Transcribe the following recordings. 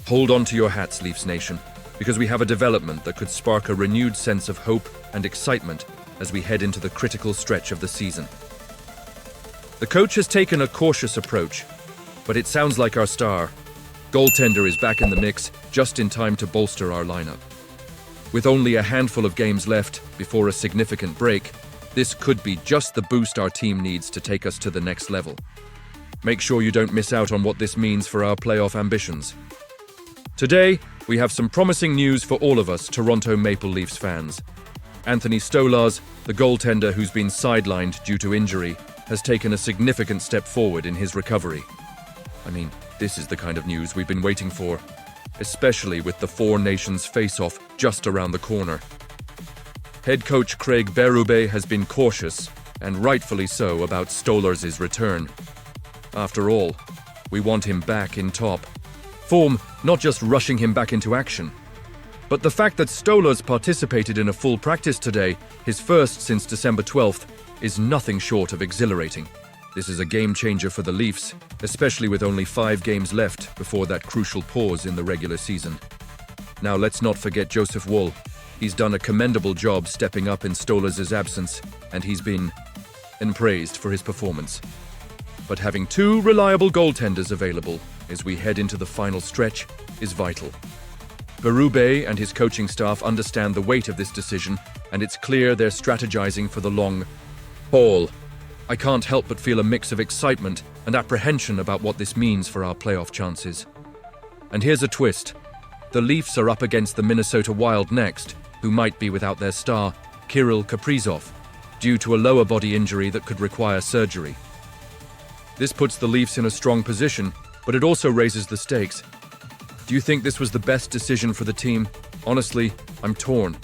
Hold on to your hats, Leafs Nation, because we have a development that could spark a renewed sense of hope and excitement as we head into the critical stretch of the season. The coach has taken a cautious approach, but it sounds like our star goaltender is back in the mix just in time to bolster our lineup. With only a handful of games left before a significant break, this could be just the boost our team needs to take us to the next level. Make sure you don't miss out on what this means for our playoff ambitions. Today, we have some promising news for all of us Toronto Maple Leafs fans. Anthony Stolarz, the goaltender who's been sidelined due to injury, has taken a significant step forward in his recovery. I mean, this is the kind of news we've been waiting for, especially with the Four Nations face-off just around the corner. Head coach Craig Berube has been cautious, and rightfully so, about Stolarz' return. After all, we want him back in top form, not just rushing him back into action. But the fact that Stolarz participated in a full practice today, his first since December 12th, is nothing short of exhilarating. This is a game changer for the Leafs, especially with only 5 games left before that crucial pause in the regular season. Now let's not forget Joseph Woll. He's done a commendable job stepping up in Stolarz' absence, and he's been praised for his performance. But having 2 reliable goaltenders available as we head into the final stretch is vital. Berube and his coaching staff understand the weight of this decision, and it's clear they're strategizing for the long haul. I can't help but feel a mix of excitement and apprehension about what this means for our playoff chances. And here's a twist. The Leafs are up against the Minnesota Wild next, who might be without their star, Kirill Kaprizov, due to a lower body injury that could require surgery. This puts the Leafs in a strong position, but it also raises the stakes. Do you think this was the best decision for the team? Honestly, I'm torn.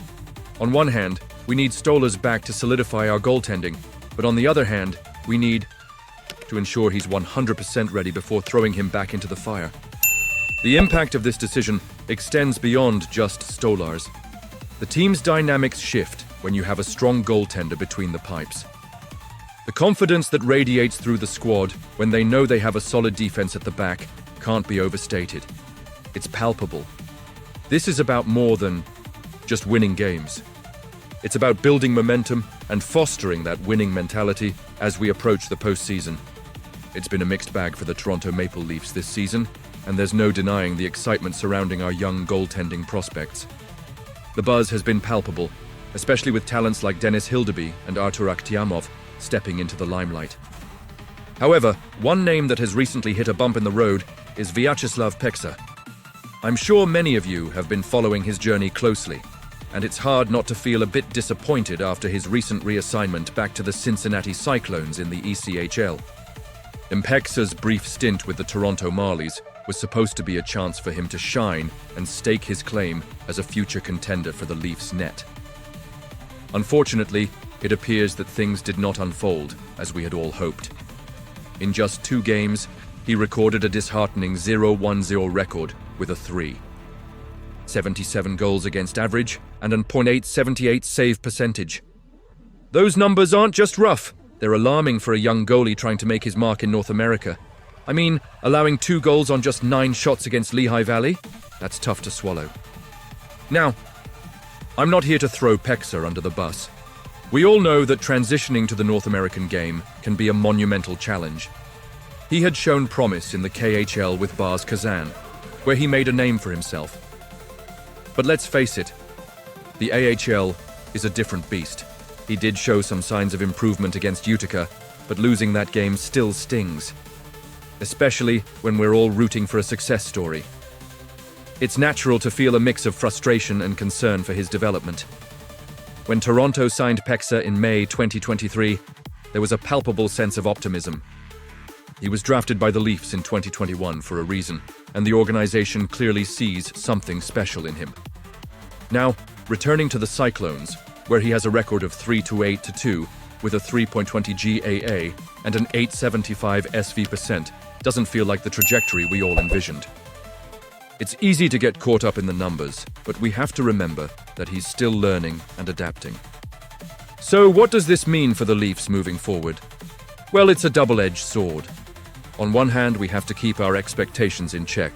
On one hand, we need Stolarz back to solidify our goaltending, but on the other hand, we need to ensure he's 100% ready before throwing him back into the fire. The impact of this decision extends beyond just Stolarz. The team's dynamics shift when you have a strong goaltender between the pipes. The confidence that radiates through the squad when they know they have a solid defense at the back can't be overstated. It's palpable. This is about more than just winning games. It's about building momentum and fostering that winning mentality as we approach the postseason. It's been a mixed bag for the Toronto Maple Leafs this season, and there's no denying the excitement surrounding our young goaltending prospects. The buzz has been palpable, especially with talents like Denis Hildeby and Artur Akhtiamov stepping into the limelight. However, one name that has recently hit a bump in the road is Vyacheslav Peksa. I'm sure many of you have been following his journey closely, and it's hard not to feel a bit disappointed after his recent reassignment back to the Cincinnati Cyclones in the ECHL. Peksa's brief stint with the Toronto Marlies was supposed to be a chance for him to shine and stake his claim as a future contender for the Leafs net. Unfortunately, it appears that things did not unfold as we had all hoped. In just 2 games, he recorded a disheartening 0-1-0 record with a 3.77 goals against average and an .878 save percentage. Those numbers aren't just rough, they're alarming for a young goalie trying to make his mark in North America. I mean, allowing 2 goals on just 9 shots against Lehigh Valley? That's tough to swallow. Now, I'm not here to throw Peksa under the bus. We all know that transitioning to the North American game can be a monumental challenge. He had shown promise in the KHL with Bars Kazan, where he made a name for himself. But let's face it, the AHL is a different beast. He did show some signs of improvement against Utica, but losing that game still stings, especially when we're all rooting for a success story. It's natural to feel a mix of frustration and concern for his development. When Toronto signed Peksa in May 2023, there was a palpable sense of optimism. He was drafted by the Leafs in 2021 for a reason, and the organization clearly sees something special in him. Now, returning to the Cyclones, where he has a record of 3-8-2 with a 3.20 GAA and an 875 SV%, doesn't feel like the trajectory we all envisioned. It's easy to get caught up in the numbers, but we have to remember that he's still learning and adapting. So what does this mean for the Leafs moving forward? Well, it's a double-edged sword. On one hand, we have to keep our expectations in check.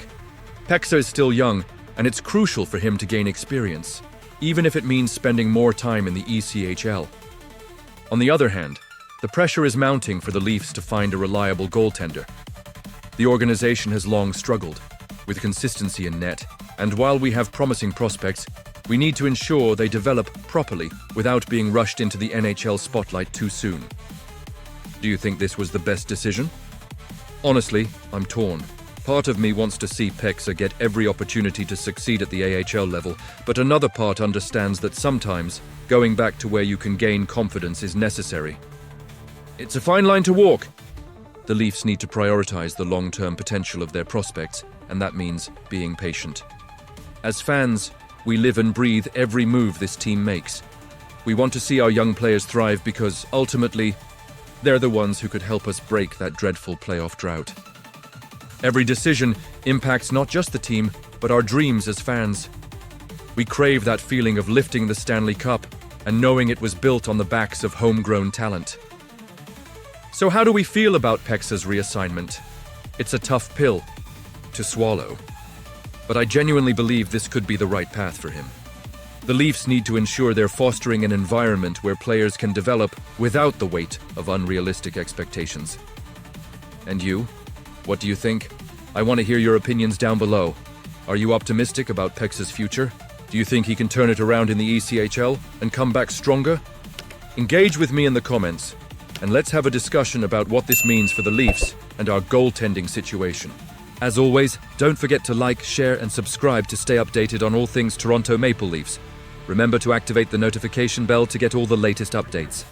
Peksa is still young, and it's crucial for him to gain experience, even if it means spending more time in the ECHL. On the other hand, the pressure is mounting for the Leafs to find a reliable goaltender. The organization has long struggled with consistency in net, and while we have promising prospects, we need to ensure they develop properly without being rushed into the NHL spotlight too soon. Do you think this was the best decision? Honestly, I'm torn. Part of me wants to see Peksa get every opportunity to succeed at the AHL level, but another part understands that sometimes going back to where you can gain confidence is necessary. It's a fine line to walk. The Leafs need to prioritize the long-term potential of their prospects, and that means being patient. As fans, we live and breathe every move this team makes. We want to see our young players thrive because, ultimately, they're the ones who could help us break that dreadful playoff drought. Every decision impacts not just the team, but our dreams as fans. We crave that feeling of lifting the Stanley Cup and knowing it was built on the backs of homegrown talent. So how do we feel about Peksa's reassignment? It's a tough pill to swallow, but I genuinely believe this could be the right path for him. The Leafs need to ensure they're fostering an environment where players can develop without the weight of unrealistic expectations. And you? What do you think? I want to hear your opinions down below. Are you optimistic about Peksa's future? Do you think he can turn it around in the ECHL and come back stronger? Engage with me in the comments, and let's have a discussion about what this means for the Leafs and our goaltending situation. As always, don't forget to like, share, and subscribe to stay updated on all things Toronto Maple Leafs. Remember to activate the notification bell to get all the latest updates.